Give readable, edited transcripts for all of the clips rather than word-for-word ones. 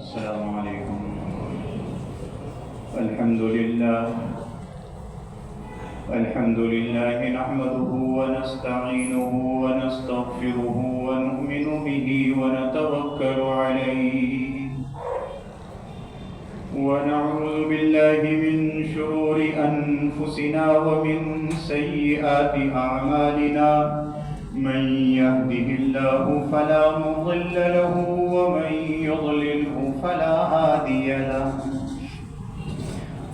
السلام علیکم۔ الحمد للہ نحمده ونستعینه ونستغفره ونؤمن به ونتوکل علیہ ونعوذ باللہ من شرور انفسنا ومن سیئات اعمالنا، من يهده الله فلا مضل له ومن يضلله فلا هادي له،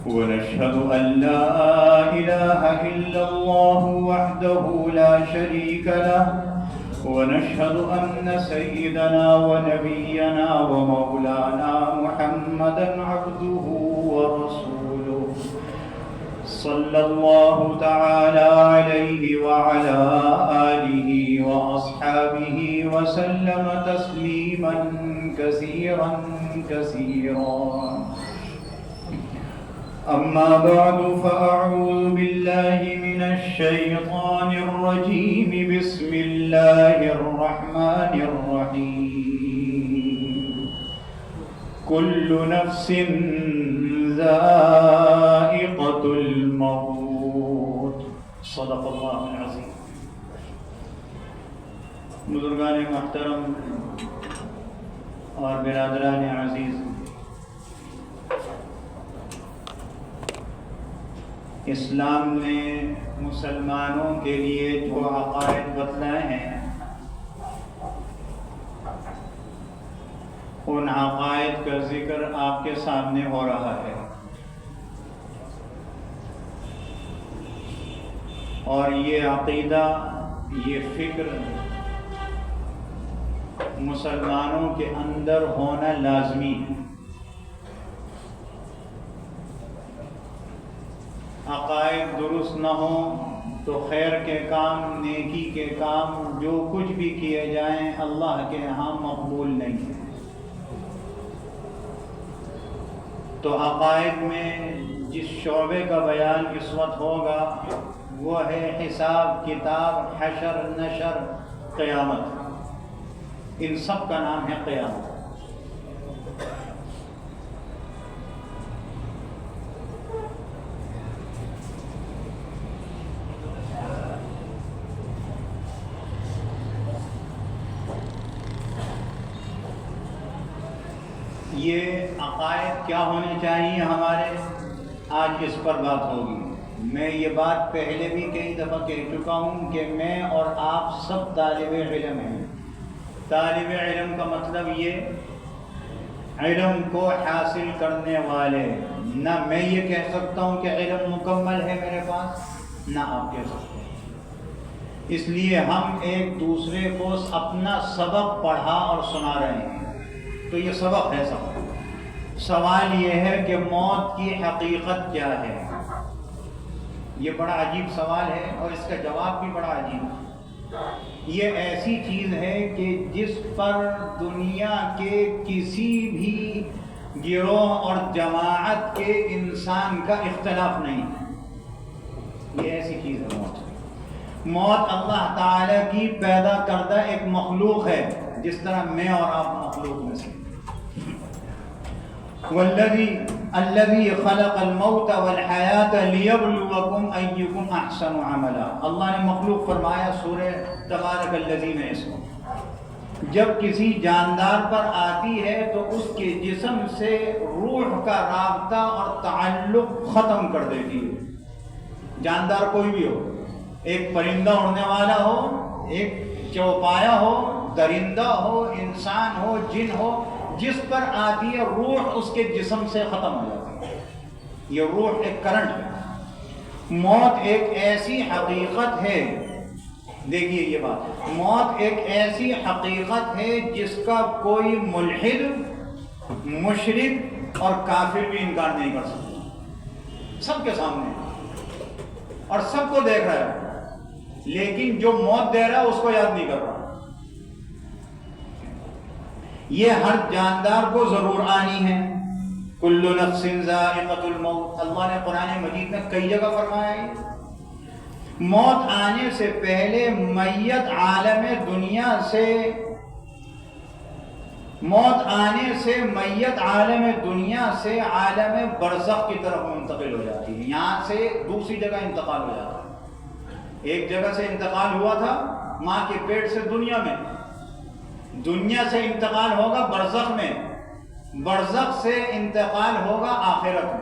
ونشهد أن لا إله إلا الله وحده لا شريك له، ونشهد أن سيدنا ونبينا ومولانا محمدا عبده ورسوله، صلى الله تعالى عليه وعلى آله وأصحابه وسلم تسليما كثيرا كثيرا. أما بعد فأعوذ بالله من الشيطان الرجيم. بسم الله الرحمن الرحيم. كل نفس ذائقة الموت. صدق الله العظيم. بزرگان محترم اور برادران عزیز، اسلام نے مسلمانوں کے لیے جو عقائد بتلائے ہیں، ان عقائد کا ذکر آپ کے سامنے ہو رہا ہے، اور یہ عقیدہ، یہ فکر مسلمانوں کے اندر ہونا لازمی ہے۔ عقائد درست نہ ہوں تو خیر کے کام، نیکی کے کام، جو کچھ بھی کیے جائیں اللہ کے ہاں مقبول نہیں ہے۔ تو عقائد میں جس شعبے کا بیان اس وقت ہوگا وہ ہے حساب کتاب، حشر نشر، قیامت۔ ان سب کا نام ہے قیامت۔ یہ عقائد کیا ہونے چاہیے ہمارے، آج اس پر بات ہوگی۔ میں یہ بات پہلے بھی کئی دفعہ کہہ چکا ہوں کہ میں اور آپ سب طالب علم ہیں۔ طالب علم کا مطلب یہ علم کو حاصل کرنے والے، نہ میں یہ کہہ سکتا ہوں کہ علم مکمل ہے میرے پاس، نہ آپ کہہ سکتے ہیں۔ اس لیے ہم ایک دوسرے کو اپنا سبق پڑھا اور سنا رہے ہیں، تو یہ سبق ہے سب۔ سوال یہ ہے کہ موت کی حقیقت کیا ہے؟ یہ بڑا عجیب سوال ہے اور اس کا جواب بھی بڑا عجیب ہے۔ یہ ایسی چیز ہے کہ جس پر دنیا کے کسی بھی گروہ اور جماعت کے انسان کا اختلاف نہیں ہے۔ یہ ایسی چیز ہے موت۔ موت اللہ تعالی کی پیدا کردہ ایک مخلوق ہے، جس طرح میں اور آپ مخلوق میں سے۔ الذي خلق الموت والحیات لیبلوکم ایکم احسن عملا۔ اللہ نے مخلوق فرمایا سورہ تبارک الذی میں اس کو، جب کسی جاندار پر آتی ہے تو اس کے جسم سے روح کا رابطہ اور تعلق ختم کر دیتی ہے۔ جاندار کوئی بھی ہو، ایک پرندہ اڑنے والا ہو، ایک چوپایا ہو، درندہ ہو، انسان ہو، جن ہو، جس پر آتی ہے روح اس کے جسم سے ختم ہو جاتی ہے۔ یہ روح ایک کرنٹ ہے۔ موت ایک ایسی حقیقت ہے، دیکھیے یہ بات، موت ایک ایسی حقیقت ہے جس کا کوئی ملحد، مشرک اور کافر بھی انکار نہیں کر سکتا۔ سب کے سامنے اور سب کو دیکھ رہا ہے، لیکن جو موت دے رہا ہے اس کو یاد نہیں کر رہا۔ یہ ہر جاندار کو ضرور آنی ہے۔ کل نفس ذائقۃ الموت، اللہ نے قرآن مجید میں کئی جگہ فرمایا ہے۔ موت آنے سے پہلے میت عالم دنیا سے موت آنے سے میت عالم دنیا سے عالم برزخ کی طرف منتقل ہو جاتی ہے، یہاں سے دوسری جگہ انتقال ہو جاتا ہے۔ ایک جگہ سے انتقال ہوا تھا ماں کے پیٹ سے دنیا میں، دنیا سے انتقال ہوگا برزخ میں، برزخ سے انتقال ہوگا آخرت میں۔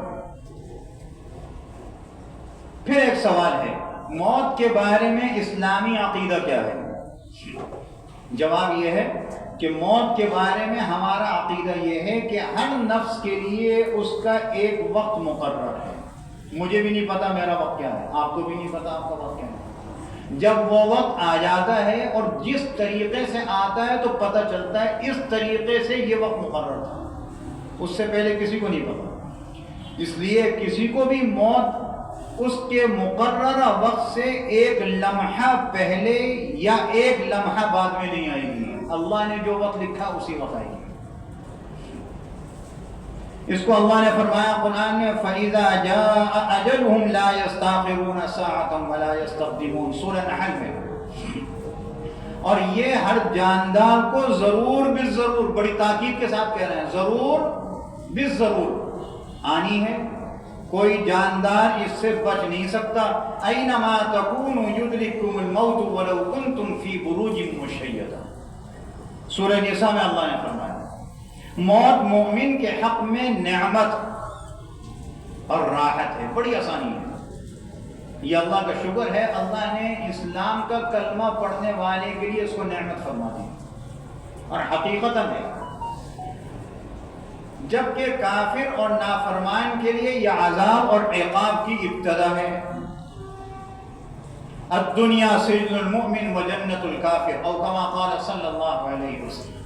پھر ایک سوال ہے، موت کے بارے میں اسلامی عقیدہ کیا ہے؟ جواب یہ ہے کہ موت کے بارے میں ہمارا عقیدہ یہ ہے کہ ہر نفس کے لیے اس کا ایک وقت مقرر ہے۔ مجھے بھی نہیں پتا میرا وقت کیا ہے، آپ کو بھی نہیں پتا آپ کا وقت کیا ہے۔ جب وہ وقت آ جاتا ہے اور جس طریقے سے آتا ہے تو پتہ چلتا ہے اس طریقے سے یہ وقت مقرر تھا، اس سے پہلے کسی کو نہیں پتا۔ اس لیے کسی کو بھی موت اس کے مقررہ وقت سے ایک لمحہ پہلے یا ایک لمحہ بعد میں نہیں آئے گی۔ اللہ نے جو وقت لکھا اسی وقت آئے گی۔ اس کو اللہ نے فرمایا قرآن میں، فَإِذَا جَاءَ أَجَلُهُمْ لَا يَسْتَأْخِرُونَ سَاعَةً وَلَا يَسْتَقْدِمُونَ، سورہ نحل میں۔ اور یہ ہر جاندار کو ضرور بالضرور، بڑی تاکید کے ساتھ کہہ رہے ہیں، ضرور بالضرور آنی ہے، کوئی جاندار اس سے بچ نہیں سکتا۔ اینما تکونوا یدرککم الموت ولو کنتم فی بروج مشیدہ، سورہ نساء میں اللہ نے فرمایا موت مومن کے حق میں نعمت اور راحت ہے، بڑی آسانی ہے۔ یہ اللہ کا شکر ہے، اللہ نے اسلام کا کلمہ پڑھنے والے کے لیے اس کو نعمت فرما دی، اور حقیقتاً ہے، جبکہ کافر اور نافرمان کے لیے یہ عذاب اور عقاب کی ابتدا ہے۔ الدنیا سجن المؤمن و جنت الکافر، او کما قال صلی اللہ علیہ وسلم۔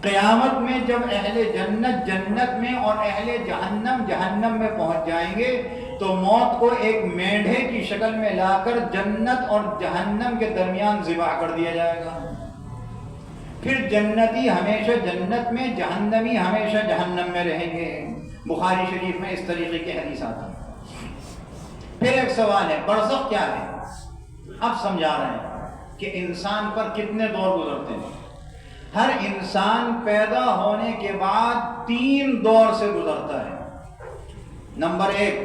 قیامت میں جب اہل جنت جنت میں اور اہل جہنم جہنم میں پہنچ جائیں گے تو موت کو ایک مینڈھے کی شکل میں لا کر جنت اور جہنم کے درمیان ذبح کر دیا جائے گا۔ پھر جنتی ہمیشہ جنت میں، جہنمی ہمیشہ جہنم میں رہیں گے۔ بخاری شریف میں اس طریقے کی حدیث آتی ہے۔ پھر ایک سوال ہے، برزخ کیا ہے؟ اب سمجھا رہے ہیں کہ انسان پر کتنے دور گزرتے ہیں۔ ہر انسان پیدا ہونے کے بعد 3 دور سے گزرتا ہے۔ نمبر 1،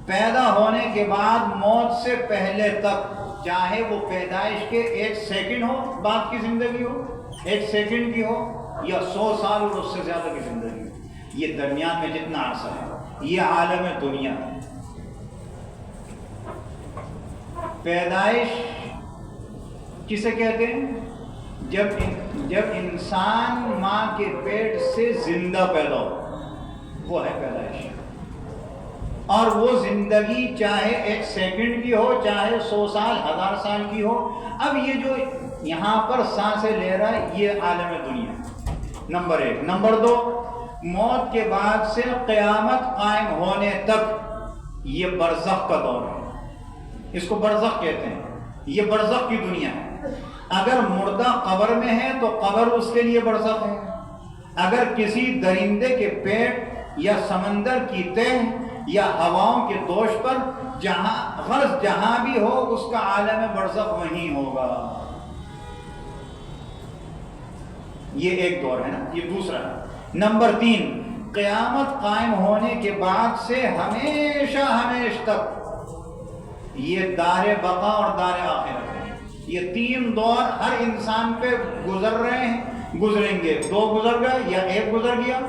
پیدا ہونے کے بعد موت سے پہلے تک، چاہے وہ پیدائش کے 1 سیکنڈ ہو، بعد کی زندگی ہو 1 سیکنڈ کی ہو، یا 100 سال اور اس سے زیادہ کی زندگی ہو، یہ درمیان میں جتنا عرصہ ہے یہ عالم دنیا ہے۔ پیدائش کسے کہتے ہیں؟ جب انسان ماں کے پیٹ سے زندہ پیدا ہو، وہ ہے پیدائش۔ اور وہ زندگی چاہے 1 سیکنڈ کی ہو، چاہے 100 سال 1000 سال کی ہو۔ اب یہ جو یہاں پر سانسیں لے رہا ہے یہ عالم دنیا ہے، نمبر 1۔ نمبر 2، موت کے بعد سے قیامت قائم ہونے تک یہ برزخ کا دور ہے، اس کو برزخ کہتے ہیں، یہ برزخ کی دنیا ہے۔ اگر مردہ قبر میں ہے تو قبر اس کے لیے برزخ ہے، اگر کسی درندے کے پیٹ یا سمندر کی تہ یا ہواؤں کے دوش پر جہاں بھی ہو اس کا عالم برزخ وہیں ہوگا۔ یہ ایک دور ہے نا، یہ دوسرا ہے۔ نمبر 3، قیامت قائم ہونے کے بعد سے ہمیشہ تک یہ دار بقا اور دار آخرت ہے۔ یہ 3 دور ہر انسان پہ گزر رہے ہیں، گزریں گے۔ 2 گزر گئے یا 1 گزر گیا،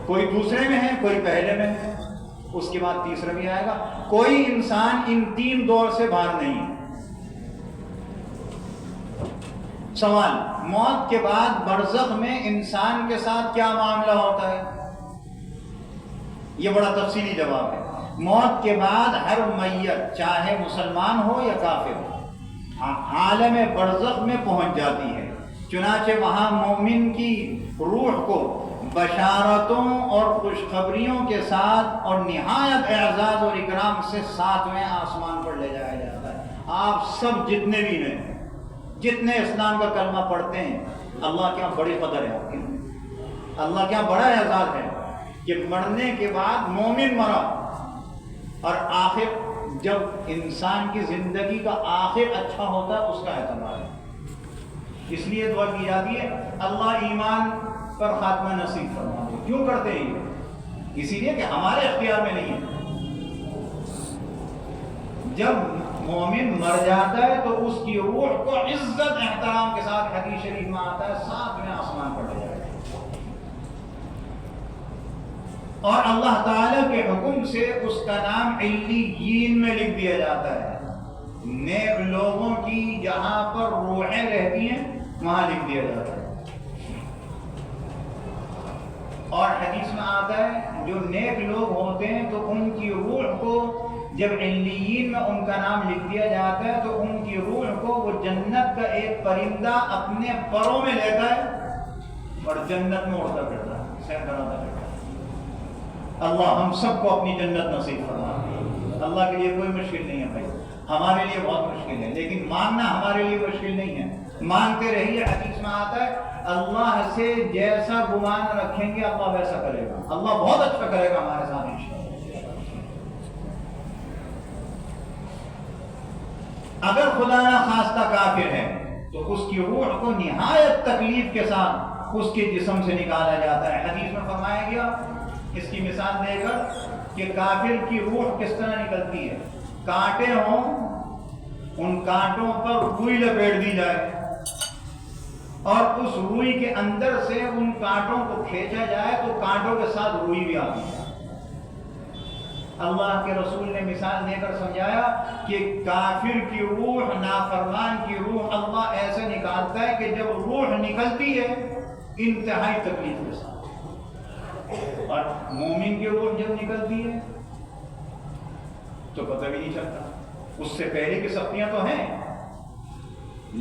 کوئی دوسرے میں ہے کوئی پہلے میں ہے، اس کے بعد تیسرا بھی آئے گا۔ کوئی انسان ان 3 دور سے باہر نہیں ہے۔ سوال، موت کے بعد برزخ میں انسان کے ساتھ کیا معاملہ ہوتا ہے؟ یہ بڑا تفصیلی جواب ہے۔ موت کے بعد ہر میت چاہے مسلمان ہو یا کافر ہو عالم برزخ میں پہنچ جاتی ہے۔ چنانچہ وہاں مومن کی روح کو بشارتوں اور خوشخبریوں کے ساتھ اور نہایت اعزاز اور اکرام سے 7ویں آسمان پر لے جایا جاتا ہے۔ آپ سب جتنے بھی ہیں، جتنے اسلام کا کلمہ پڑھتے ہیں، اللہ کیا بڑی قدر ہے آپ کی، اللہ کیا بڑا اعزاز ہے کہ مرنے کے بعد مومن مرا، اور آخر جب انسان کی زندگی کا آخر اچھا ہوتا ہے اس کا اعتبار ہے۔ اس لیے دعا کی جاتی ہے اللہ ایمان پر خاتمہ نصیب فرما دے. کیوں کرتے ہیں یہ؟ اسی لیے کہ ہمارے اختیار میں نہیں ہے. جب مومن مر جاتا ہے تو اس کی روح کو عزت احترام کے ساتھ حدیث شریف میں آتا ہے 7ویں آسمان پر لے جایا جائے اور اللہ تعالیٰ کے حکم سے اس کا نام علیین میں لکھ دیا جاتا ہے. نیک لوگوں کی جہاں پر روحیں رہتی ہیں وہاں لکھ دیا جاتا ہے. اور حدیث میں آتا ہے جو نیک لوگ ہوتے ہیں تو ان کی روح کو جب علیین میں ان کا نام لکھ دیا جاتا ہے تو ان کی روح کو وہ جنت کا ایک پرندہ اپنے پروں میں لیتا ہے اور جنت میں اڑتا پھرتا ہے، سیر کراتا پھرتا ہے. اللہ ہم سب کو اپنی جنت نصیب فرما. اللہ کے لیے کوئی مشکل نہیں ہے بھائی، ہمارے لیے بہت مشکل ہے، لیکن ماننا ہمارے لیے مشکل نہیں ہے. مانتے رہیے. حدیث میں آتا ہے اللہ سے جیسا گمان رکھیں گے اللہ ویسا کرے گا. اللہ بہت اچھا کرے گا ہمارے ساتھ انشاءاللہ. اگر خدا نہ خواستہ کافر ہے تو اس کی روح کو نہایت تکلیف کے ساتھ اس کے جسم سے نکالا جاتا ہے. حدیث میں فرمایا گیا اس کی مثال دے کر کہ کافر کی روح کس طرح نکلتی ہے. کانٹے ہوں، ان کانٹوں پر روئی لپیٹ دی جائے اور اس روئی کے اندر سے ان کانٹوں کو کھینچا جائے تو کانٹوں کے ساتھ روئی بھی آتی ہے. اللہ کے رسول نے مثال دے کر سمجھایا کہ کافر کی روح، نافرمان کی روح اللہ ایسے نکالتا ہے کہ جب روح نکلتی ہے انتہائی تکلیف کے ساتھ، اور مومن کی روح جب نکلتی ہے تو پتہ بھی نہیں چلتا. اس سے پہلے کی سختیاں تو ہیں،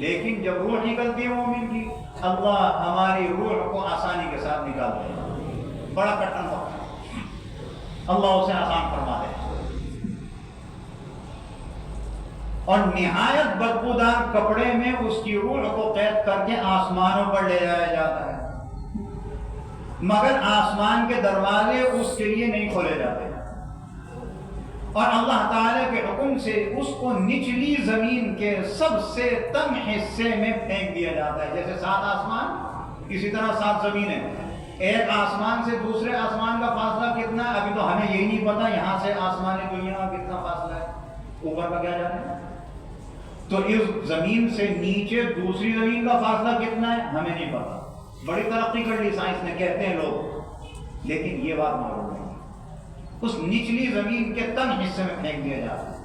لیکن جب روح نکلتی ہے مومن کی اللہ ہماری روح کو آسانی کے ساتھ نکالتا ہے. بڑا کٹن وقت اللہ اسے آسان فرما دے. اور نہایت بدبودار کپڑے میں اس کی روح کو قید کر کے آسمانوں پر لے جایا جاتا ہے، مگر آسمان کے دروازے اس کے لیے نہیں کھولے جاتے اور اللہ تعالیٰ کے حکم سے اس کو نچلی زمین کے سب سے تنگ حصے میں پھینک دیا جاتا ہے. جیسے 7 آسمان اسی طرح 7 زمینیں. ایک آسمان سے دوسرے آسمان کا فاصلہ کتنا ہے ابھی تو ہمیں یہی نہیں پتا. یہاں سے آسمان دنیا کا کتنا فاصلہ ہے، اوپر کا کیا جانے. تو اس زمین سے نیچے دوسری زمین کا فاصلہ کتنا ہے ہمیں نہیں پتا. بڑی ترقی کر لی سائنس نے کہتے ہیں لوگ، لیکن یہ بات معلوم نہیں. اس نچلی زمین کے تنگ حصے میں پھینک دیا جاتا ہے.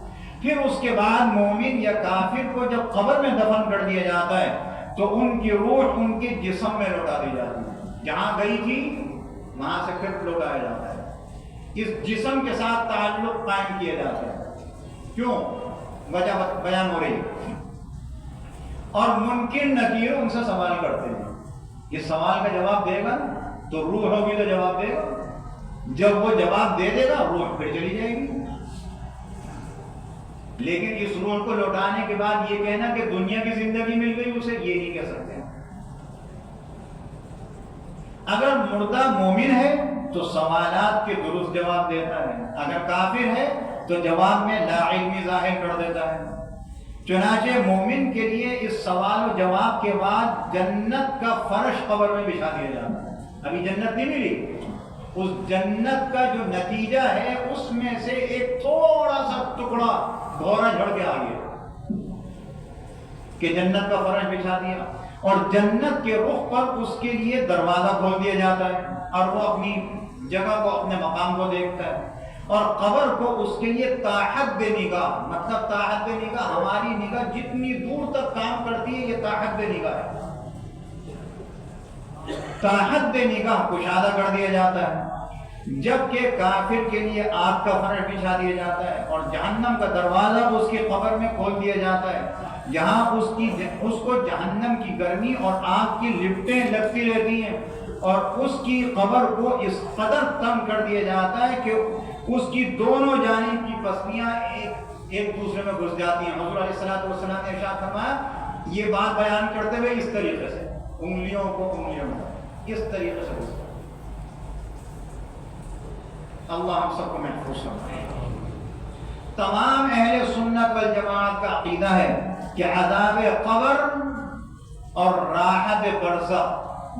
پھر اس کے بعد مومن یا کافر کو جب قبر میں دفن کر دیا جاتا ہے تو ان کی روح ان کے جسم میں لوٹا دی جاتی ہے. جہاں گئی تھی وہاں سے پھر لوٹایا جاتا ہے. اس جسم کے ساتھ تعلق قائم کیا جاتا ہے. کیوں؟ وجہ بیان ہو رہی ہے. اور منکر نکیر ان سے سوال کرتے ہیں. یہ سوال کا جواب دے گا تو روح ہوگی تو جواب دے گا. جب وہ جواب دے دے گا روح پھر چلی جائے گی. لیکن اس روح کو لوٹانے کے بعد یہ کہنا کہ دنیا کی زندگی مل گئی اسے، یہ نہیں کہہ سکتے. اگر مردہ مومن ہے تو سوالات کے درست جواب دیتا ہے، اگر کافر ہے تو جواب میں لا علمی ظاہر کر دیتا ہے. چنانچہ مومن کے لیے اس سوال و جواب کے بعد جنت کا فرش قبر میں بچھا دیا جاتا ہے. ابھی جنت نہیں ملی، اس جنت کا جو نتیجہ ہے اس میں سے ایک تھوڑا سا ٹکڑا بھورا جھڑ کے آ گیا کہ جنت کا فرش بچھا دیا. اور جنت کے رخ پر اس کے لیے دروازہ کھول دیا جاتا ہے اور وہ اپنی جگہ کو، اپنے مقام کو دیکھتا ہے. اور قبر کو اس کے لیے تاحد نگاہ، مطلب تاحد نگاہ ہماری نگاہ جتنی دور تک کام کرتی ہے یہ تاحد نگاہ ہے. تاحد نگاہ کشادہ کر دیا جاتا ہے. جبکہ کافر کے لیے آگ کا فرش بچھا دیا جاتا ہے اور جہنم کا دروازہ اس کی قبر میں کھول دیا جاتا ہے، جہاں اس کو جہنم کی گرمی اور آگ کی لپٹیں لگتی رہتی ہیں اور اس کی قبر کو اس قدر تنگ کر دیا جاتا ہے کہ اس کی دونوں جانب کی پسلیاں ایک دوسرے میں گھس جاتی ہیں. حضور علیہ الصلوۃ نے ارشاد فرمایا، یہ بات بیان کرتے ہوئے اس طریقے سے انگلیوں کو انگلیوں میں اس طریقے سے گھس. اللہ ہم سب کو محفوظ فرمائے. تمام اہل سنت والجماعت کا عقیدہ ہے کہ عذاب قبر اور راحت برزخ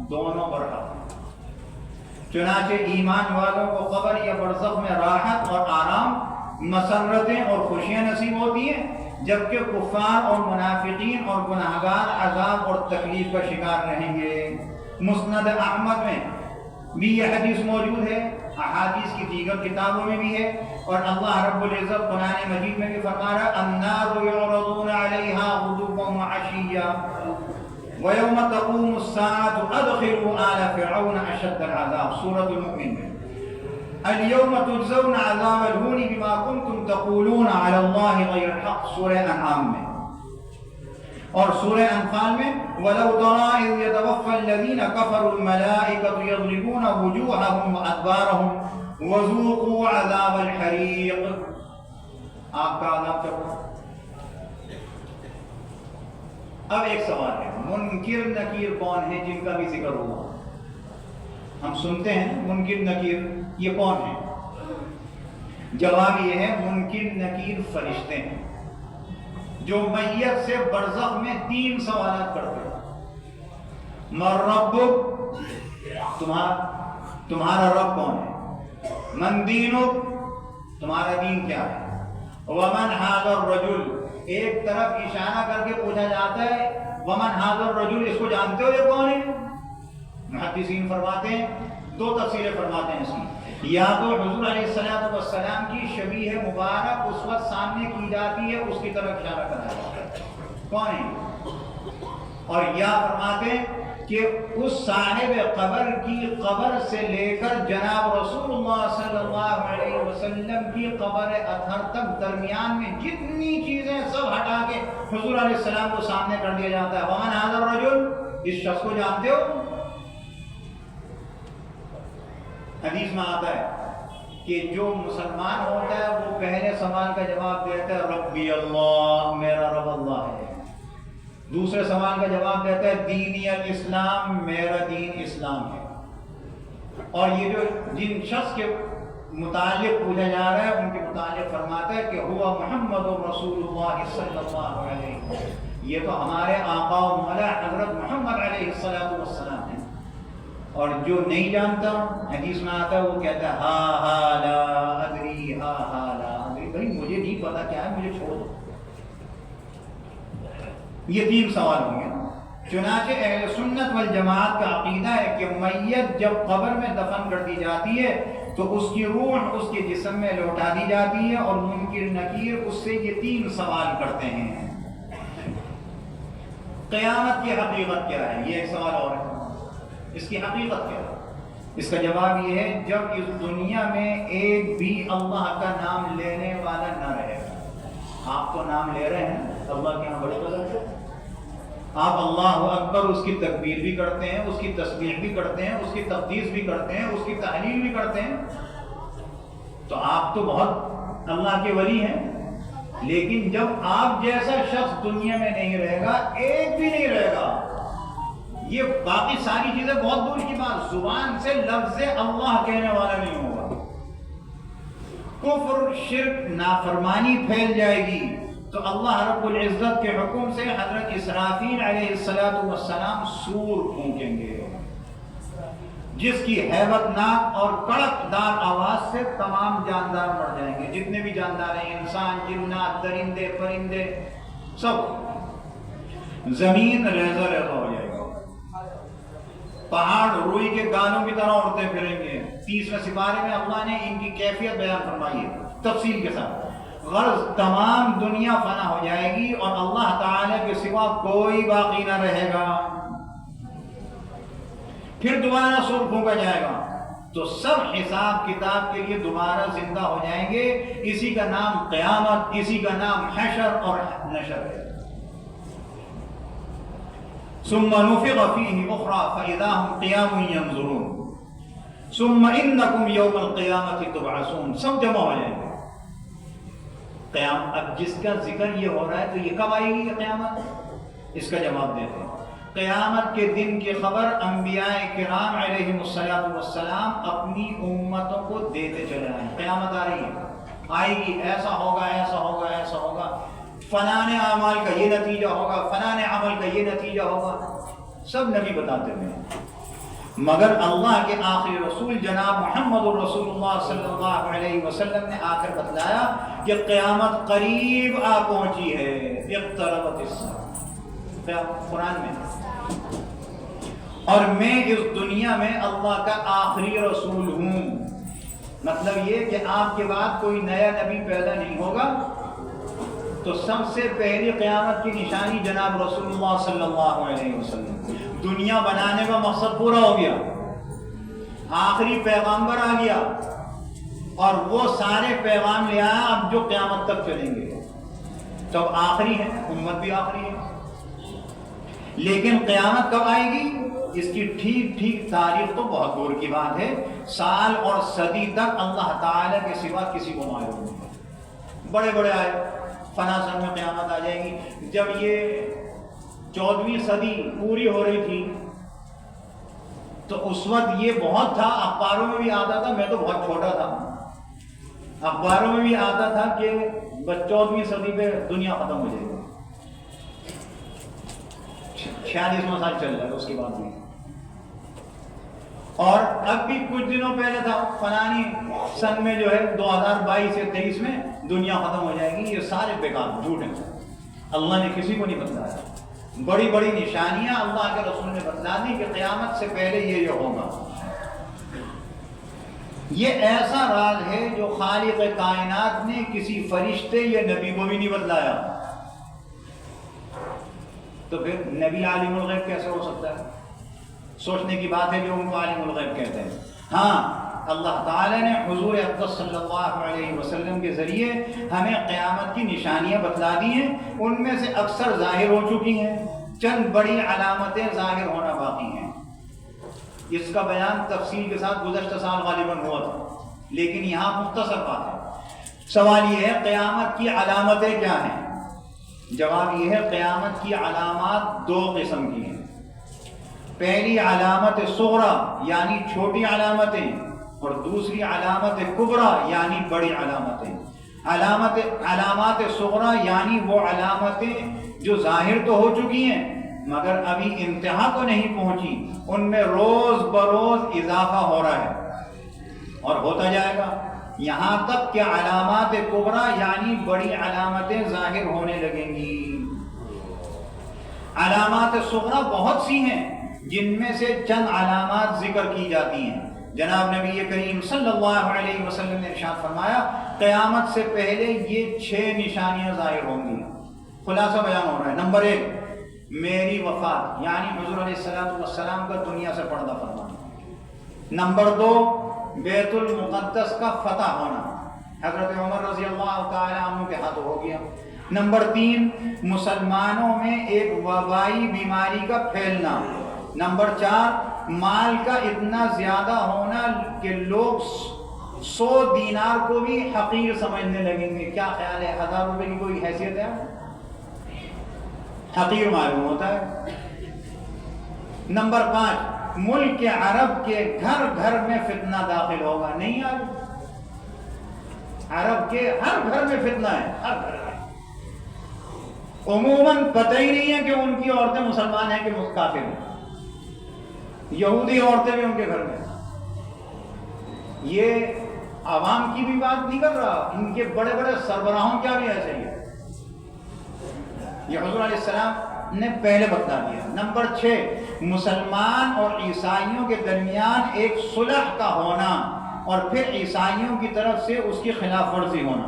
دونوں برحق ہیں۔ چنانچہ ایمان والوں کو قبر یا برزخ میں راحت اور آرام، مسرتیں اور خوشیاں نصیب ہوتی ہیں، جبکہ کفار اور منافقین اور گناہگار عذاب اور تکلیف کا شکار رہیں گے۔ مسند احمد میں بھی یہ حدیث موجود ہے، احادیث کی دیگر کتابوں میں بھی ہے، اور اللہ رب العزت قرآن مجید میں بھی فرما رہا النار یعرضون علیہا غدوا وعشیا ویوم تقوم الساعة ادخلوا آل فرعون اشد العذاب، سورۃ المؤمن میں اليوم تجزون عذاب الہون بما کنتم تقولون علی اللہ غیر الحق، سورہ انعام میں، اور سورہ انفال میں وَلَوْ تَرَىٰ إِذْ يَتَوَفَّى الَّذِينَ كَفَرُوا الْمَلَائِكَةُ يَضْرِبُونَ وُجُوهَهُمْ وَأَدْبَارَهُمْ وَذُوقُوا عَذَابَ الْحَرِيقِ، آگ کا عذاب چکھو۔ اب ایک سوال ہے، منکر نکیر کون ہیں جن کا بھی ذکر ہوا؟ ہم سنتے ہیں منکر نکیر، یہ کون ہیں؟ جواب یہ ہے منکر نکیر فرشتے ہیں جو میت سے برزخ میں 3 سوالات کرتے ہیں۔ من ربک، تمہارا رب کون ہے؟ من دینک، تمہارا دین کیا ہے؟ ومن ھذا الرجل، ایک طرف اشارہ کر کے پوچھا جاتا ہے ومن ھذا الرجل، اس کو جانتے ہو یہ کون ہے؟ محدثین فرماتے ہیں 2 تفسیریں فرماتے ہیں اس کی، یا تو حضور علیہ السلام کی شبیہ مبارک اس وقت سامنے کی جاتی ہے، اس کی طرف اشارہ کرا جاتا ہے کون ہے، اور یا فرماتے ہیں کہ اس صاحب قبر کی قبر سے لے کر جناب رسول اللہ صلی اللہ علیہ وسلم کی قبر اطہر تک درمیان میں جتنی چیزیں سب ہٹا کے حضور علیہ السلام کو سامنے کر دیا جاتا ہے۔ ومن ھذا الرجل، اس شخص کو جانتے ہو؟ حدیث میں آتا ہے کہ جو مسلمان ہوتا ہے وہ پہلے سوال کا جواب دیتا ہے ربی اللہ، میرا رب اللہ ہے۔ دوسرے سوال کا جواب دیتا ہے دینی الاسلام، میرا دین اسلام ہے۔ اور یہ جو جن شخص کے متعلق پوچھا جا رہا ہے ان کے متعلق فرماتا ہے کہ ہوا محمد رسول اللہ صلی اللہ علیہ وسلم، یہ تو ہمارے آقا و مولا حضرت محمد علیہ السلام ہیں۔ اور جو نہیں جانتا حدیث میں آتا ہے وہ کہتا ہے ہا لا ادری، ہا لا ادری، بھائی مجھے نہیں پتا کیا ہے، مجھے چھوڑ دو۔ یہ 3 سوال ہوں گے۔ چنانچہ اہل سنت والجماعت کا عقیدہ ہے کہ میت جب قبر میں دفن کر دی جاتی ہے تو اس کی روح اس کے جسم میں لوٹا دی جاتی ہے، اور منکر نکیر اس سے یہ 3 سوال کرتے ہیں۔ قیامت کی حقیقت کیا ہے؟ یہ ایک سوال اور ہے، اس کی حقیقت کیا ہے؟ اس کا جواب یہ ہے جب اس دنیا میں ایک بھی اللہ کا نام لینے والا نہ رہے گا۔ آپ تو نام لے رہے ہیں، اللہ کے یہاں بڑے قدر سے آپ اللہ اکبر، اس کی تکبیر بھی کرتے ہیں، اس کی تسبیح بھی کرتے ہیں، اس کی تقدیس بھی کرتے ہیں، اس کی تحلیل بھی کرتے ہیں، تو آپ تو بہت اللہ کے ولی ہیں۔ لیکن جب آپ جیسا شخص دنیا میں نہیں رہے گا، ایک بھی نہیں رہے گا، یہ باقی ساری چیزیں بہت دور کی بات، زبان سے لفظ اللہ کہنے والا نہیں ہوگا، کفر شرک نافرمانی پھیل جائے گی، تو اللہ رب العزت کے حکم سے حضرت اسرافیل علیہ السلام سور پھونکیں گے، جس کی ہیبت ناک اور کڑک دار آواز سے تمام جاندار مر جائیں گے، جتنے بھی جاندار ہیں، انسان، جنات، درندے، پرندے، سب۔ زمین ریزہ ریزہ ہو جائے گا، پہاڑ روئی کے گالوں کی طرح اڑتے پھریں گے۔ 30ویں سپارے میں اللہ نے ان کی کیفیت بیان فرمائی ہے تفصیل کے ساتھ۔ غرض تمام دنیا فنا ہو جائے گی اور اللہ تعالی کے سوا کوئی باقی نہ رہے گا، پھر دوبارہ سور پھونکا جائے گا، تو سب حساب کتاب کے لیے دوبارہ زندہ ہو جائیں گے۔ اسی کا نام قیامت، اسی کا نام حشر اور نشر ہے۔ ثم نفخ فيه اخرى فاذا هم قيام ينظرون ثم انكم يوم القيامه تبعثون، سب جمع ہو جائیں گے۔ قیامت، اب جس کا ذکر یہ ہو رہا ہے تو یہ کب آئے گی قیامت؟ اس کا جواب دیتے ہیں قیامت کے دن کی خبر انبیاء کرام علیہم السلام اپنی امتوں کو دیتے چلے آئے ہیں۔ قیامت آ رہی ہے، آئے گی، ایسا ہوگا، ایسا ہوگا، ایسا ہوگا، فلاں اعمال کا یہ نتیجہ ہوگا، فلاں عمل کا یہ نتیجہ ہوگا، سب نبی بتاتے ہیں، مگر اللہ کے آخری رسول جناب محمد رسول اللہ صلی اللہ علیہ وسلم نے آ کر بتلایا کہ قیامت قریب آ پہنچی ہے، اقتربت الساعہ، قرآن میں، اور میں اس دنیا میں اللہ کا آخری رسول ہوں۔ مطلب یہ کہ آپ کے بعد کوئی نیا نبی پیدا نہیں ہوگا، تو سب سے پہلی قیامت کی نشانی جناب رسول اللہ صلی اللہ علیہ وسلم۔ دنیا بنانے کا مقصد پورا ہو گیا، آخری پیغمبر آ گیا، اور وہ سارے پیغام لے آیا اب جو قیامت تک چلیں گے، تو اب آخری ہے، امت بھی آخری ہے۔ لیکن قیامت کب آئے گی اس کی ٹھیک تاریخ تو بہت دور کی بات ہے، سال اور صدی تک اللہ تعالیٰ کے سوا کسی کو معلوم نہیں۔ بڑے بڑے آئے فلاں سن میں قیامت آ جائے گی۔ جب یہ 14ویں صدی پوری ہو رہی تھی تو اس وقت یہ بہت تھا، اخباروں میں بھی آتا تھا، میں تو بہت چھوٹا تھا، اخباروں میں بھی آتا تھا کہ 14ویں صدی پہ دنیا ختم ہو جائے گی۔ 46واں سال چل رہا ہے اس کے بعد بھی، اور اب بھی کچھ دنوں پہلے تھا فلانی سن میں جو ہے 2022 یا 23 میں دنیا ختم ہو جائے گی۔ یہ سارے بیکار جھوٹ ہیں، اللہ نے کسی کو نہیں بتلایا۔ بڑی بڑی نشانیاں اللہ کے رسول نے بتلا دی کہ قیامت سے پہلے یہ ہوگا۔ یہ ایسا راز ہے جو خالق کائنات نے کسی فرشتے یا نبی کو بھی نہیں بتلایا، تو پھر نبی عالم الغیب کیسے ہو سکتا ہے؟ سوچنے کی بات ہے جو ان کو عالم الغیب کہتے ہیں۔ ہاں، اللہ تعالیٰ نے حضور اقدس صلی اللہ علیہ وسلم کے ذریعے ہمیں قیامت کی نشانیاں بتلا دی ہیں، ان میں سے اکثر ظاہر ہو چکی ہیں، چند بڑی علامتیں ظاہر ہونا باقی ہیں۔ اس کا بیان تفصیل کے ساتھ گزشتہ سال غالباً ہوا تھا، لیکن یہاں مختصر بات ہے۔ سوال یہ ہے قیامت کی علامتیں کیا ہیں؟ جواب یہ ہے قیامت کی علامات دو قسم کی ہیں۔ پہلی علامت صغری یعنی چھوٹی علامتیں، اور دوسری علامت کبریٰ یعنی بڑی علامتیں۔ علامات صغری یعنی وہ علامتیں جو ظاہر تو ہو چکی ہیں مگر ابھی انتہا کو نہیں پہنچی، ان میں روز بروز اضافہ ہو رہا ہے اور ہوتا جائے گا، یہاں تک کہ علامات کبریٰ یعنی بڑی علامتیں ظاہر ہونے لگیں گی۔ علامات صغریٰ بہت سی ہیں، جن میں سے چند علامات ذکر کی جاتی ہیں۔ جناب نبی کریم صلی اللہ علیہ وسلم نے ارشاد فرمایا قیامت سے پہلے یہ 6 نشانیاں ظاہر ہوں گی۔ خلاصہ بیان ہو رہا ہے۔ نمبر 1 میری وفات یعنی حضور علیہ السلام کا دنیا سے پردہ فرمانا۔ نمبر 2 بیت المقدس کا فتح ہونا، حضرت عمر رضی اللہ تعالی عنہ کے ہاتھوں ہو گیا۔ نمبر 3 مسلمانوں میں ایک وبائی بیماری کا پھیلنا۔ نمبر 4 مال کا اتنا زیادہ ہونا کہ لوگ 100 دینار کو بھی حقیر سمجھنے لگیں گے۔ کیا خیال ہے 1000 روپے کی کوئی حیثیت ہے؟ حقیر معلوم ہوتا ہے۔ نمبر 5 ملک کے عرب کے گھر گھر میں فتنہ داخل ہوگا۔ نہیں یار، عرب کے ہر گھر میں فتنہ ہے، ہر گھر میں۔ عموماً پتہ ہی نہیں ہے کہ ان کی عورتیں مسلمان ہیں کہ کافر ہیں، یہودی عورتیں بھی ان کے گھر میں۔ یہ عوام کی بھی بات نہیں کر رہا، ان کے بڑے بڑے سربراہوں کیا بھی ایسے ہی ہے۔ یہ حضور علیہ السلام نے پہلے بتا دیا۔ نمبر 6 مسلمان اور عیسائیوں کے درمیان ایک صلح کا ہونا اور پھر عیسائیوں کی طرف سے اس کی خلاف ورزی ہونا۔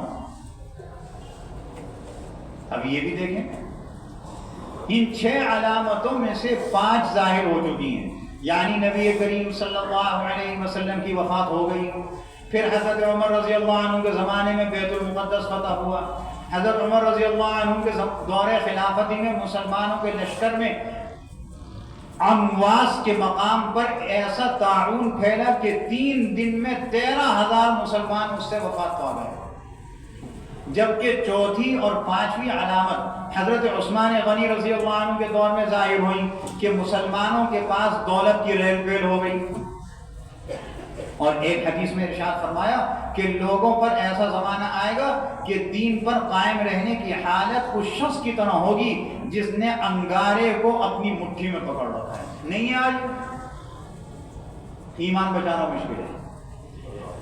اب یہ بھی دیکھیں، ان 6 علامتوں میں سے 5 ظاہر ہو چکی ہیں، یعنی نبی کریم صلی اللہ علیہ وسلم کی وفات ہو گئی، پھر حضرت عمر رضی اللہ عنہ کے زمانے میں بیت المقدس فتح ہوا، حضرت عمر رضی اللہ عنہ کے دور خلافتی میں مسلمانوں کے لشکر میں امواس کے مقام پر ایسا طاعون پھیلا کہ 3 دن میں 13,000 مسلمان اس سے وفات پا گئے۔ جبکہ چوتھی اور 5ویں علامت حضرت عثمان غنی رضی اللہ عنہ کے دور میں ظاہر ہوئی کہ مسلمانوں کے پاس دولت کی ریل ویل ہو گئی، اور ایک حدیث میں ارشاد فرمایا کہ لوگوں پر ایسا زمانہ آئے گا کہ دین پر قائم رہنے کی حالت اس شخص کی طرح ہوگی جس نے انگارے کو اپنی مٹھی میں پکڑ رکھا ہے. نہیں ہے آج ایمان بچانا مشکل ہے.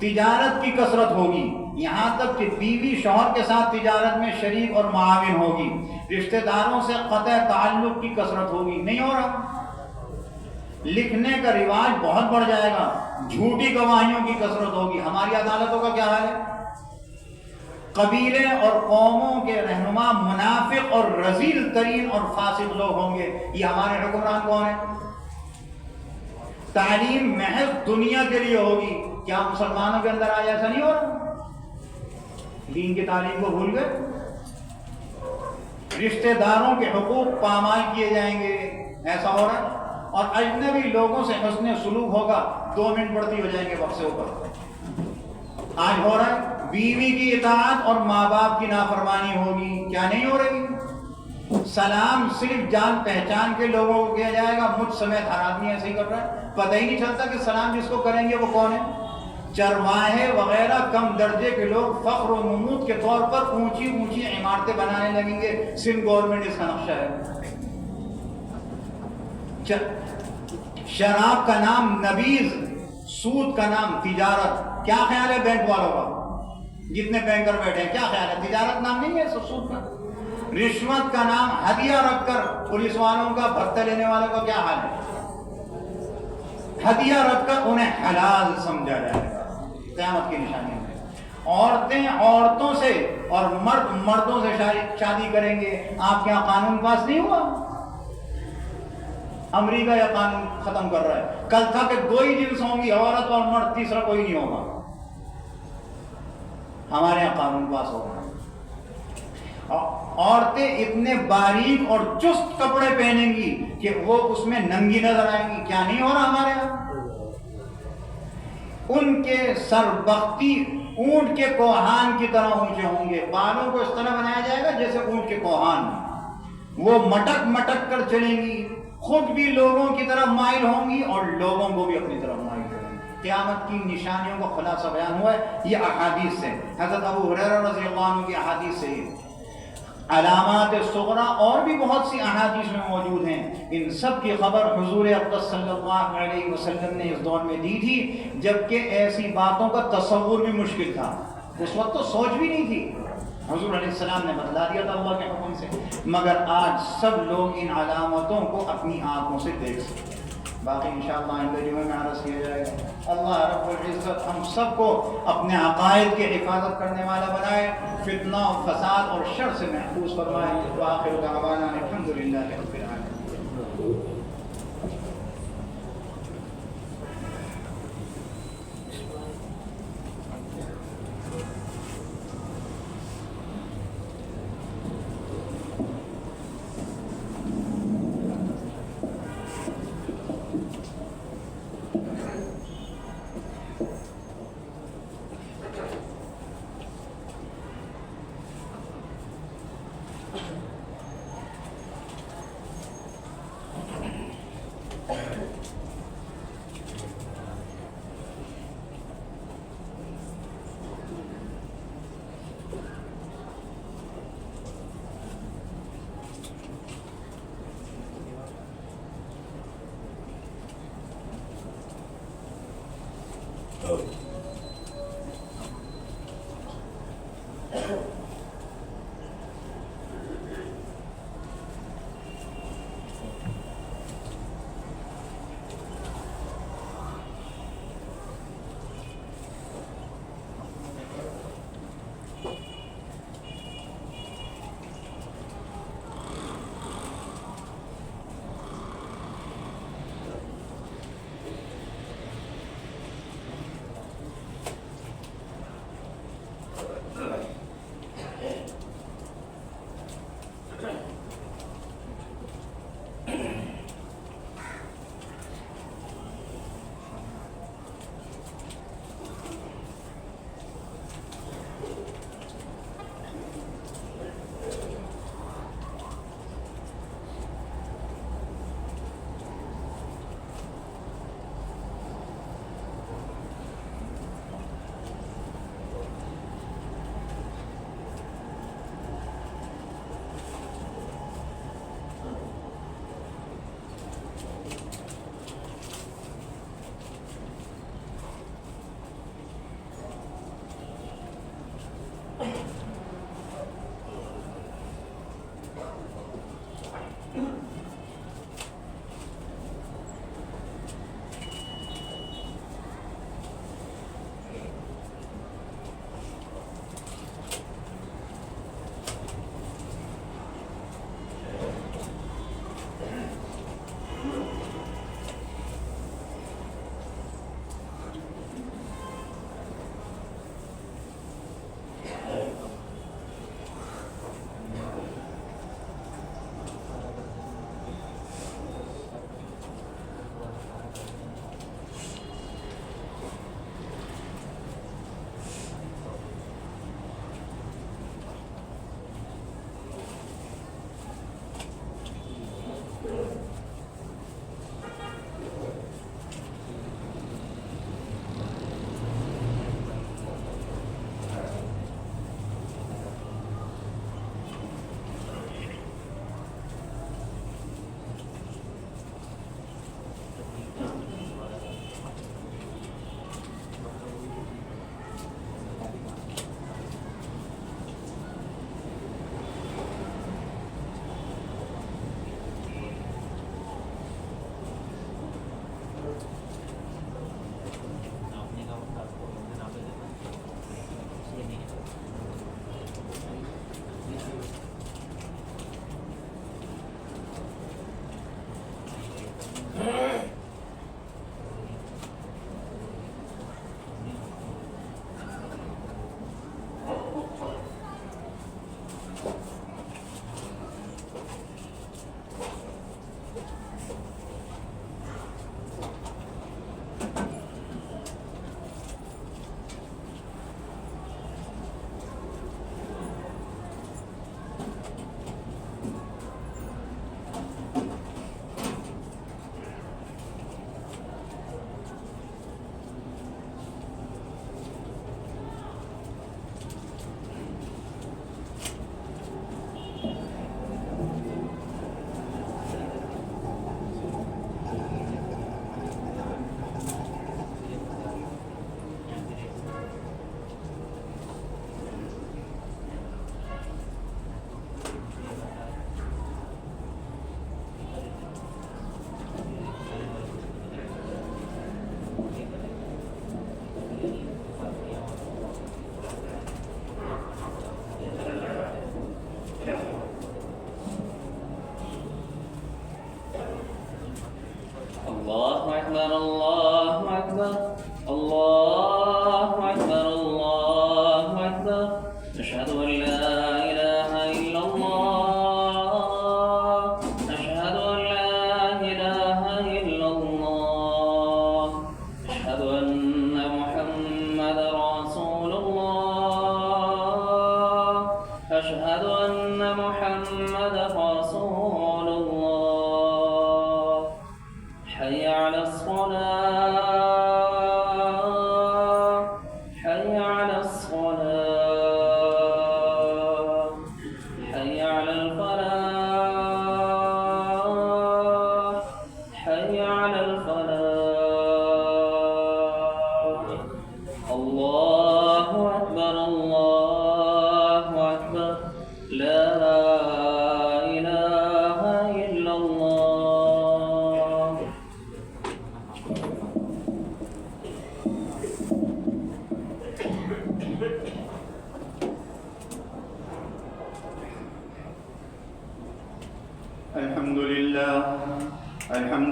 تجارت کی کثرت ہوگی، یہاں تک کہ بیوی شوہر کے ساتھ تجارت میں شریک اور معاون ہوگی. رشتہ داروں سے قطع تعلق کی کثرت ہوگی. نہیں ہو رہا. لکھنے کا رواج بہت بڑھ جائے گا. جھوٹی گواہیوں کی کثرت ہوگی. ہماری عدالتوں کا کیا حال ہے؟ قبیلے اور قوموں کے رہنما منافق اور رذیل ترین اور فاسق لوگ ہوں گے. یہ ہمارے حکمران کون ہیں؟ تعلیم محض دنیا کے لیے ہوگی. کیا مسلمانوں کے اندر آج ایسا نہیں ہو رہا؟ دین کی تعلیم کو بھول گئے. رشتہ داروں کے حقوق پامال کیے جائیں گے. ایسا ہو رہا ہے. اور اجنبی لوگوں سے حسن سلوک ہوگا. 2 منٹ بڑھتی ہو جائیں گے وقت سے اوپر. آج ہو رہا ہے. بیوی کی اطاعت اور ماں باپ کی نافرمانی ہوگی. کیا نہیں ہو رہی؟ سلام صرف جان پہچان کے لوگوں کو کیا جائے گا. مجھ سمیت ہر آدمی ایسے ہی کر رہا ہے. پتہ ہی نہیں چلتا کہ سلام جس کو کریں گے وہ کون ہے. چرواہے وغیرہ کم درجے کے لوگ فخر و نمود کے طور پر اونچی اونچی عمارتیں بنانے لگیں گے. سندھ گورنمنٹ اس کا نقشہ ہے. شراب کا نام نبیذ، سود کا نام تجارت. کیا خیال ہے بینک والوں کا؟ جتنے بینکر بیٹھے ہیں کیا خیال ہے؟ تجارت نام نہیں ہے سود کا. رشوت کا نام ہدیہ رکھ کر پولیس والوں کا بھتہ لینے والوں کا کیا حال ہے؟ ہدیہ رکھ کر انہیں حلال سمجھا جائے گا. قیامت کی نشانی ہے. عورتیں عورتوں سے اور مرد مردوں سے شادی کریں گے. آپ کے یہاں قانون پاس نہیں ہوا؟ امریکہ یہ قانون ختم کر رہا ہے. کل تھا کہ 2 ہی جنس ہوں گی، عورت اور مرد، تیسرا کوئی نہیں ہوگا. ہمارے یہاں قانون پاس ہو رہا ہے. عورتیں اتنے باریک اور چست کپڑے پہنیں گی کہ وہ اس میں ننگی نظر آئیں گی. کیا نہیں ہو رہا ہمارے یہاں؟ ان کے سر بختی اونٹ کے کوہان کی طرح اونچے ہوں گے. بالوں کو اس طرح بنایا جائے گا جیسے اونٹ کے کوہان. وہ مٹک مٹک کر چلیں گی. خود بھی لوگوں کی طرف مائل ہوں گی اور لوگوں کو بھی اپنی طرف مائل کریں گی. قیامت کی نشانیوں کا خلاصہ بیان ہوا ہے یہ احادیث سے. حضرت ابو ہریرہ رضی اللہ عنہ کی احادیث سے. علامات صغرا اور بھی بہت سی احادیث میں موجود ہیں. ان سب کی خبر حضور اقدس صلی اللہ علیہ وسلم نے اس دور میں دی تھی جبکہ ایسی باتوں کا تصور بھی مشکل تھا. اس وقت تو سوچ بھی نہیں تھی. حضور علیہ السلام نے بتلا دیا تھا اللہ کے حکم سے. مگر آج سب لوگ ان علامتوں کو اپنی آنکھوں سے دیکھ سکتے ہیں. باقی انشاءاللہ آئندہ جمعے میں عرض کیا جائے گا. اللہ رب العزت ہم سب کو اپنے عقائد کی حفاظت کرنے والا بنائے. فتنہ و فساد اور شر سے محفوظ فرمائے. وآخر دعوانا الحمدللہ رب العالمین.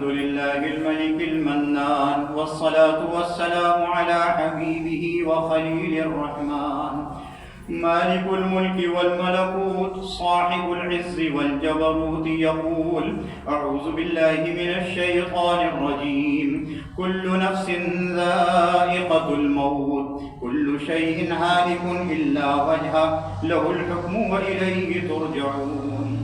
الحمد لله الملك المنان، والصلاة والسلام على حبيبه وخليل الرحمن، مالك الملك والملكوت، صاحب العز والجبروت، يقول: أعوذ بالله من الشيطان الرجيم. كل نفس ذائقة الموت، كل شيء هالك إلا وجهه، له الحكم وإليه ترجعون.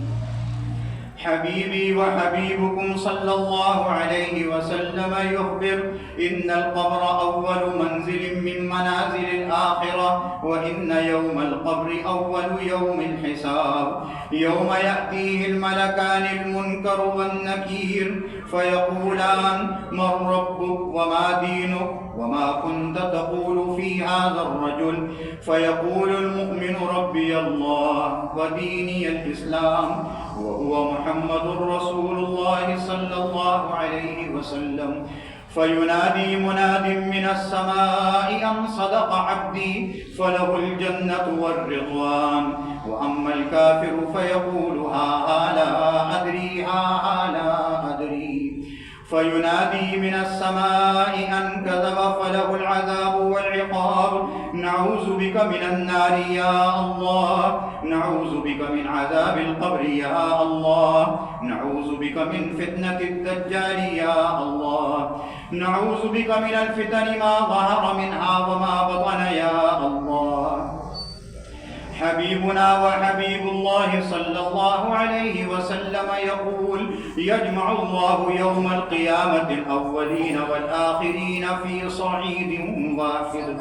حبيبي وحبيبكم صلى الله عليه وسلم يخبر: إن القبر أول منزل من منازل الآخرة، وإن يوم القبر أول يوم الحساب، يوم يأتيه الملكان المنكر والنكير فيقولان: من ربك وما دينك وما كنت تقول في هذا الرجل؟ فيقول المؤمن: ربي الله وديني الإسلام وهو محمد رسول الله صلى الله عليه وسلم. فينادي مناد من السماء: أن صدق عبدي فله الجنة والرضوان. وأما الكافر فيقول: ها لا أدري، ها لا أدري. فينادي من السماء: أن كذب فله العذاب والعقاب. نعوذ بك من النار يا الله، نعوذ بك من عذاب القبر يا الله، نعوذ بك من فتنة الدجال يا الله، نعوذ بك من الفتن ما ظهر منها وما بطن يا الله. حبيبنا وحبيب الله صلى الله عليه وسلم يقول: يجمع الله يوم القيامة الأولين والآخرين في صعيد واحد،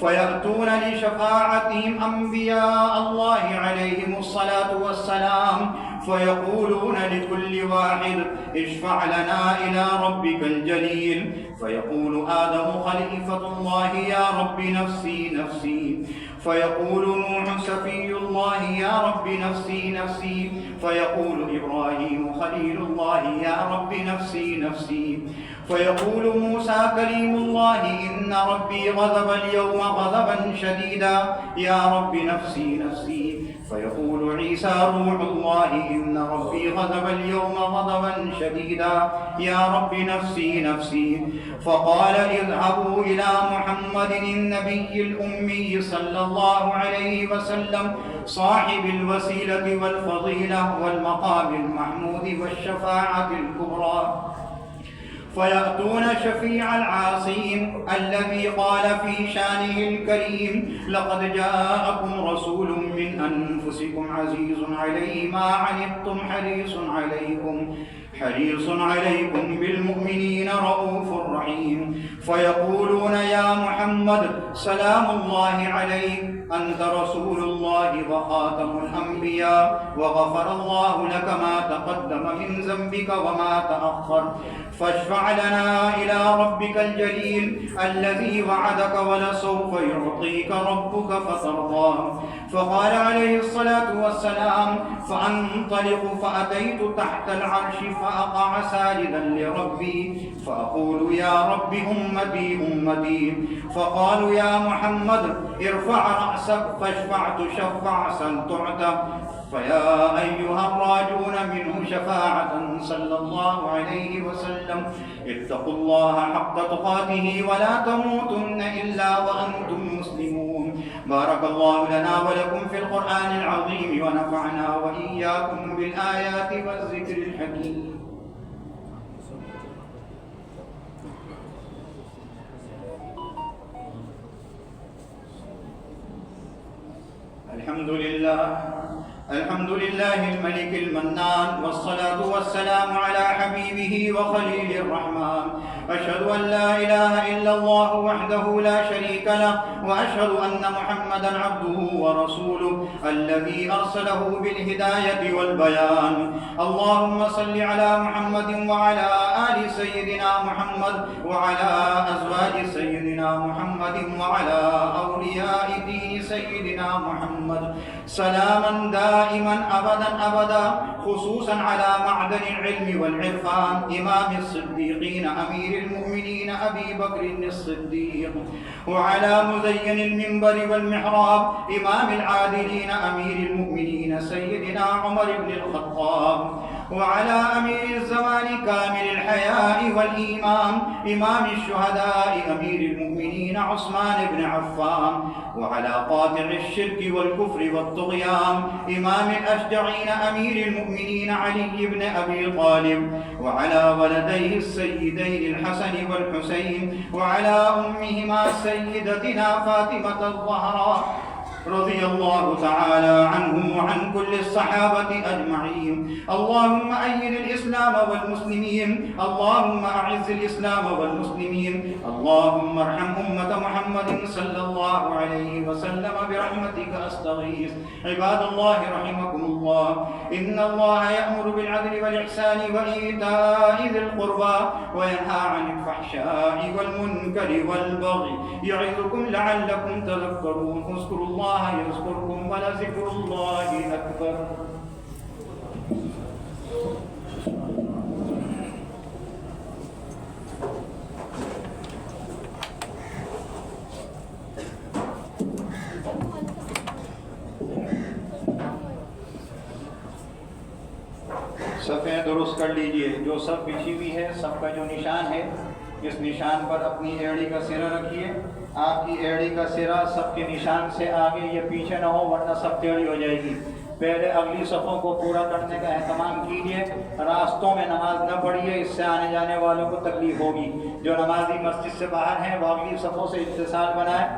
فيأتون لشفاعتهم أنبياء الله عليهم الصلاة والسلام، فيقولون لكل واحد: اشفع لنا إلى ربك الجليل. فيقول آدم خليفة الله: يا رب نفسي نفسي. فيقول نوح سفي الله: يا رب نفسي نفسي. فيقول إبراهيم خليل الله: يا رب نفسي نفسي. فيقول موسى كليم الله: إن ربي غضب اليوم غضبا شديدا، يا رب نفسي نفسي. فيقول عيسى روح الله: إن ربي غضب اليوم غضبا شديدا، يا رب نفسي نفسي. فقال: اذهبوا إلى محمد النبي الأمي صلى الله عليه وسلم، صاحب الوسيلة والفضيلة والمقام المحمود والشفاعة الكبرى. فيأتون شفيع العاصين الذي قال في شانه الكريم: لقد جاءكم رسول من أنفسكم عزيز عليه ما عنتم حريص عليكم بالمؤمنين رؤوف رحيم. فيقولون: يا محمد سلام الله عليك، أنت رسول الله وخاتم الأنبياء، وغفر الله لك ما تقدم من ذنبك وما تأخر، فاشفع لنا إلى ربك الجليل الذي وعدك ولسوف يعطيك ربك فترضى. فقال عليه الصلاة والسلام: فأنطلق فأتيت تحت العرش فأقع ساجدا لربي، فأقول: يا رب أمتي أمتي. فقالوا: يا محمد ارفع رأسك فاشفع تشفع سل تعتى. فيا أيها الراجون منه شفاعة صلى الله عليه وسلم، اتقوا الله حق تقاته ولا تموتن إلا وأنتم مسلمون. بارك الله لنا ولكم في القرآن العظيم، ونفعنا وإياكم بالآيات والذكر الحكيم. الحمد لله الملك المنان، والصلاة والسلام على حبيبه وخليل الرحمن. أشهد أن لا إله إلا الله وحده لا شريك له، وأشهد أن محمدا عبده ورسوله الذي أرسله بالهداية والبيان. اللهم صل على محمد وعلى آل سيدنا محمد، وعلى أزواج سيدنا محمد، وعلى أولياء دين سيدنا محمد سلاما دائما أبدا، خصوصا على معدن العلم والعرفان إمام الصديقين أمير المؤمنين أبي بكر الصديق، وعلى مزين المنبر والمحراب إمام العادلين أمير المؤمنين سيدنا عمر بن الخطاب، وعلى أمير الزمان كامل الحياء والإيمان إمام الشهداء أمير المؤمنين عثمان بن عفان، وعلى قاطع الشرك والكفر والطغيان إمام الأشجعين أمير المؤمنين علي بن أبي طالب، وعلى ولديه السيدين الحسن والحسين، وعلى أمهما سيدتنا فاطمة الزهراء رضي الله تعالى عنهم وعن كل الصحابة أجمعين. اللهم أيد الإسلام والمسلمين، اللهم أعز الإسلام والمسلمين، اللهم ارحم أمة محمد صلى الله عليه وسلم برحمتك أستغيث. عباد الله رحمكم الله، إن الله يأمر بالعدل والإحسان وإيتاء ذي القربى وينهى عن الفحشاء والمنكر والبغي يعظكم لعلكم تذكرون. اذكروا الله يذكركم ولذكر الله أكبر. صفیں درست کر لیجئے. جو صف بچھی ہوئی ہے، صف کا جو نشان ہے، اس نشان پر اپنی ایڑی کا سرا رکھیے. آپ کی ایڑی کا سرا صف کے نشان سے آگے یا پیچھے نہ ہو، ورنہ صف ٹیڑھی ہو جائے گی. پہلے اگلی صفوں کو پورا کرنے کا اہتمام کیجیے. راستوں میں نماز نہ پڑھیے، اس سے آنے جانے والوں کو تکلیف ہوگی. جو نمازی مسجد سے باہر ہیں وہ اگلی صفوں سے اتصال بنائیں.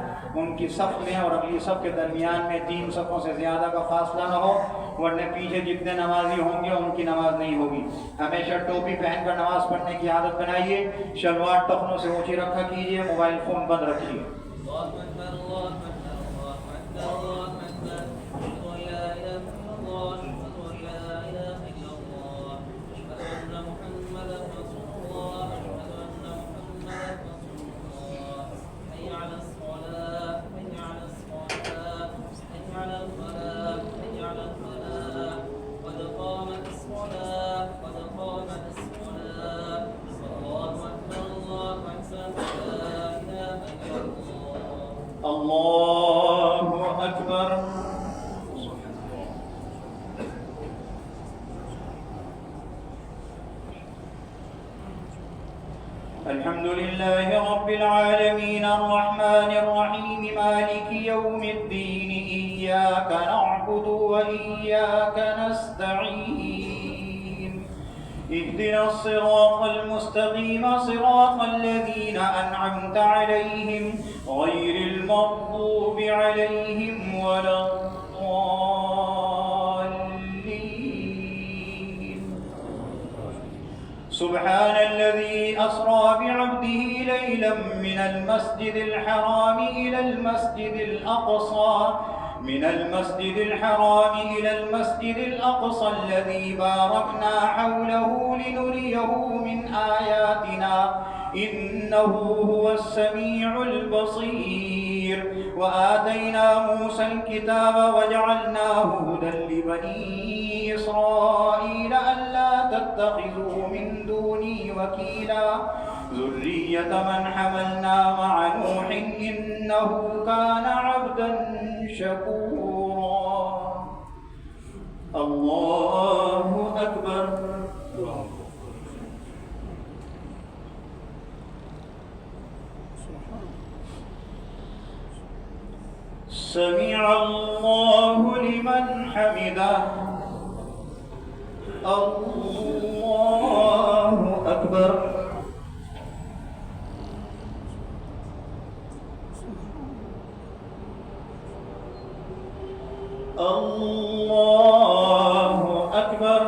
ان کی صف میں اور اگلی صف کے درمیان میں 3 صفوں سے زیادہ کا فاصلہ نہ ہو، ورنہ پیچھے جتنے نمازی ہوں گے ان کی نماز نہیں ہوگی. ہمیشہ ٹوپی پہن کر نماز پڑھنے کی عادت بنائیے. شلوار ٹخنوں سے اونچی رکھا کیجیے. موبائل فون بند رکھیے. اللہ اکبر. الحمد لله رب العالمين الرحمن الرحيم مالك يوم الدين إياك نعبد وإياك نستعين اهدنا الصراط المستقيم صراط الذين أنعمت عليهم غير المغضوب عليهم ولا الضالين. سبحان الذي أسرى بعبده ليلا من المسجد الحرام إلى المسجد الأقصى إلى المسجد الأقصى الذي باركنا حوله لنريه من آياتنا إنه هو السميع البصير. وآتينا موسى الكتاب وجعلناه هدى لبني إسرائيل ألا تتخذوا من دوني وكيلا ذرية من حملنا مع نوح إنه كان عبدا شكورا. الله أكبر. سمع الله لمن حمده. الله أكبر. الله أكبر.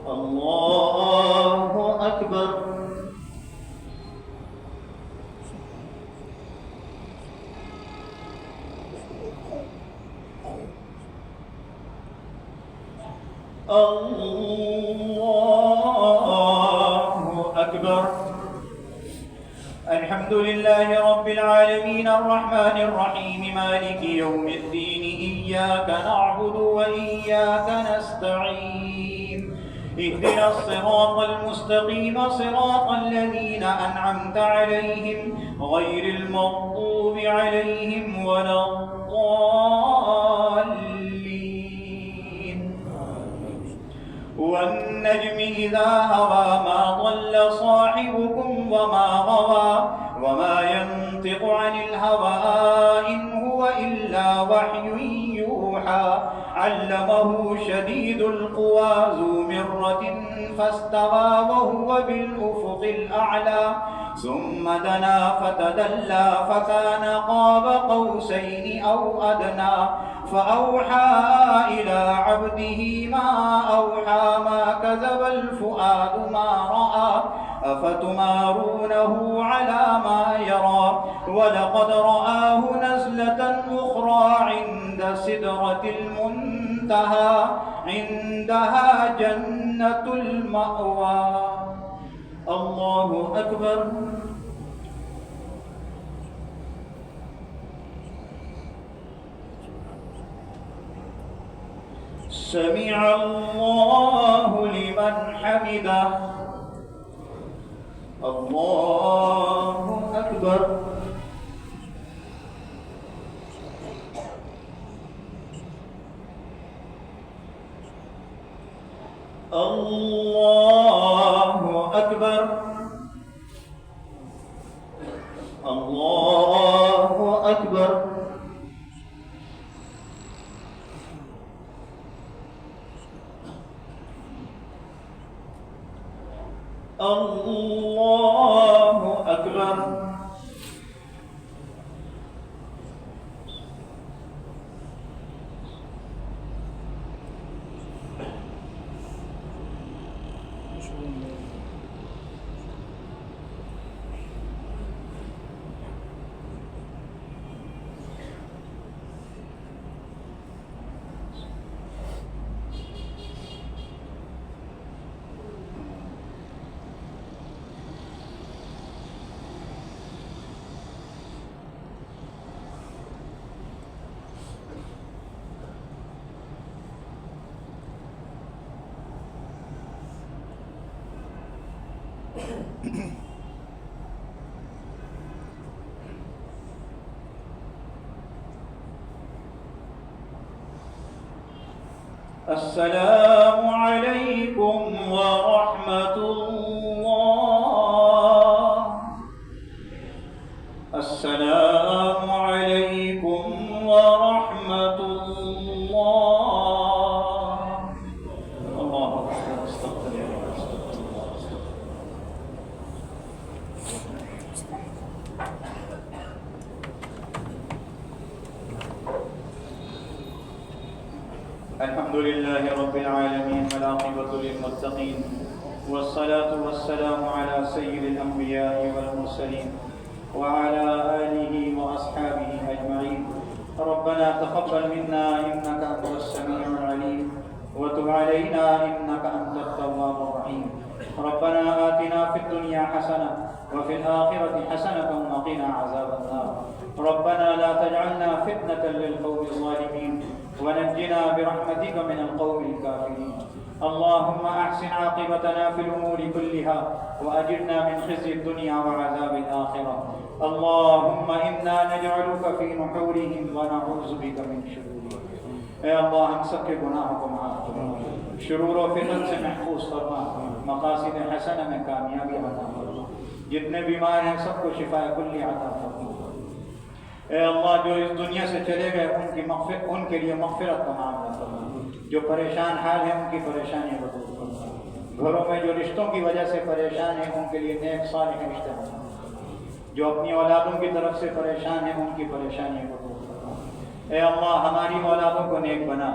الله أكبر. الله أكبر. الحمد لله رب العالمين الرحمن الرحيم مالك يوم الدين إياك نعبد وإياك نستعين اهدنا الصراط المستقيم صراط الذين أنعمت عليهم غير المغضوب عليهم ولا الضالين. والنجم إذا هوى ما ضل صاحبكم وما غوى وما ينطق عن الهوى إن هو إلا وحي يوحى علمه شديد القوى ذو مرة فاستوى وهو بالأفق الأعلى ثم دنا فتدلى فكان قاب قوسين أو أدنى فأوحى إلى عبده ما أوحى ما كذب الفؤاد ما رأى أفتمارونه على ما يرى ولقد رآه نزلة أخرى عند سدرة المنتهى عندها جنة المأوى. الله أكبر. سمع الله لمن حمده. الله أكبر. الله أكبر. الله أكبر. الله أكبر. السلام عليكم ورحمة الله. السلام عليكم ورحمة الله. الله أكبر. استغفر الله. الحمد لله رب العالمين والعاقبة للمتقين والصلاة والسلام على سيد الأنبياء والمرسلين وعلى آله وأصحابه أجمعين. ربنا تقبل منا إنك أنت السميع العليم وتب علينا إنك أنت التواب الرحيم. ربنا آتنا في الدنيا حسنة وفي الآخرة حسنة وقنا عذاب النار. ربنا لا تجعلنا فتنة للقوم الظالمين ونجنا برحمتك من القوم الكافرين. اللهم أحسن عاقبتنا في الأمور كلها وأجرنا من خزي الدنيا وعذاب الآخرة. اللهم إنا نجعلك في نحورهم ونعوذ بك من شرورهم. اے اللہ ہم سب کے گناہوں کو معاف فرما، شرور و فتن سے محفوظ فرما، مقاصد حسنہ میں کامیابی عطا فرما، جتنے بیمار ہیں سب کو شفاء کلی عطا فرما۔ اے اللہ جو اس دنیا سے چلے گئے ان کے لیے مغفرت کا معاملہ فرما، جو پریشان حال ہیں ان کی پریشانیوں کو دور فرما، گھروں میں جو رشتوں کی وجہ سے پریشان ہیں ان کے لیے نیک صالح رشتے فرما، جو اپنی اولادوں کی طرف سے پریشان ہیں ان کی پریشانیوں کو دور فرما۔ اے اللہ ہماری اولادوں کو نیک بنا،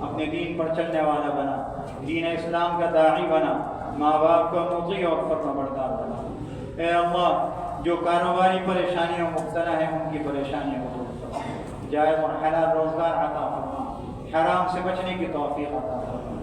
اپنے دین پر چلنے والا بنا، دین اسلام کا داعی بنا، ماں باپ کو مطیع اور فرمانبردار بنا۔ اے اللہ جو کاروباری پریشانیوں مبتلا ہیں ان کی پریشانیوں کو دور فرما، جائز اور حلال روزگار عطا فرما، حرام سے بچنے کی توفیق عطا فرما۔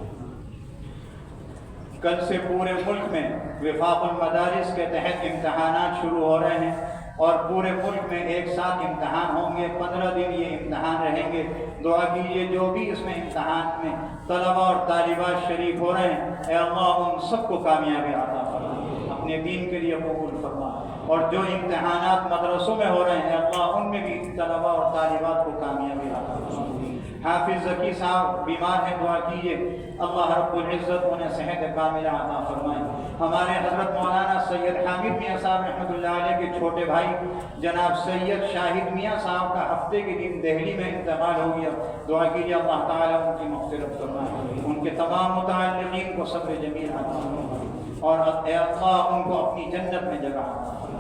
کل سے پورے ملک میں وفاق المدارس کے تحت امتحانات شروع ہو رہے ہیں اور پورے ملک میں ایک ساتھ امتحان ہوں گے، 15 دن یہ امتحان رہیں گے۔ دعا کیجیے جو بھی اس میں امتحان میں طلبہ اور طالبات شریک ہو رہے ہیں، اے اللہ ان سب کو کامیابی عطا فرما، اپنے دین کے لیے قبول فرما، اور جو امتحانات مدرسوں میں ہو رہے ہیں اے اللہ ان میں بھی طلبہ اور طالبات کو کامیابی عطا فرما۔ حافظ ذکی صاحب بیمار ہیں، دعا کیجیے اللہ رب العزت انہیں صحت کاملہ عطا فرمائے۔ ہمارے حضرت مولانا سید حامد میاں صاحب رحمۃ اللہ علیہ کے چھوٹے بھائی جناب سید شاہد میاں صاحب کا ہفتے کے دن دہلی میں انتقال ہو گیا، دعا کیجیے اللہ تعالیٰ ان کی مغفرت فرمائے، ان کے تمام متعلقین کو صبر جمیل عطا فرمائے، اور اے اللہ ان کو اپنی جنت میں جگہ عطا فرمائے۔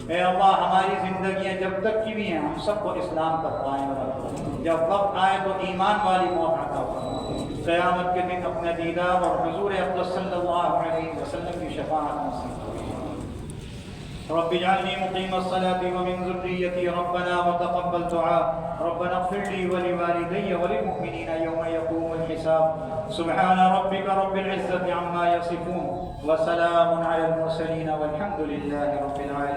اے اللہ ہماری زندگیاں جب تک کی بھی ہیں ہم سب کو اسلام پر قائم رکھ، جب وقت آئے تو ایمان والی موت عطا فرما، قیامت کے دن اپنے دیدار اور حضور اقدس صلی اللہ علیہ وسلم کی شفاعت نصیب فرما۔ رب اجعلني مقيم الصلاة ومن ذريتي ربنا وتقبل دعاء ربنا اغفر لي ولوالدي وللمؤمنين يوم يقوم الحساب سبحان ربك رب العزة عما يصفون وسلام على المرسلين والحمد لله رب العالمين.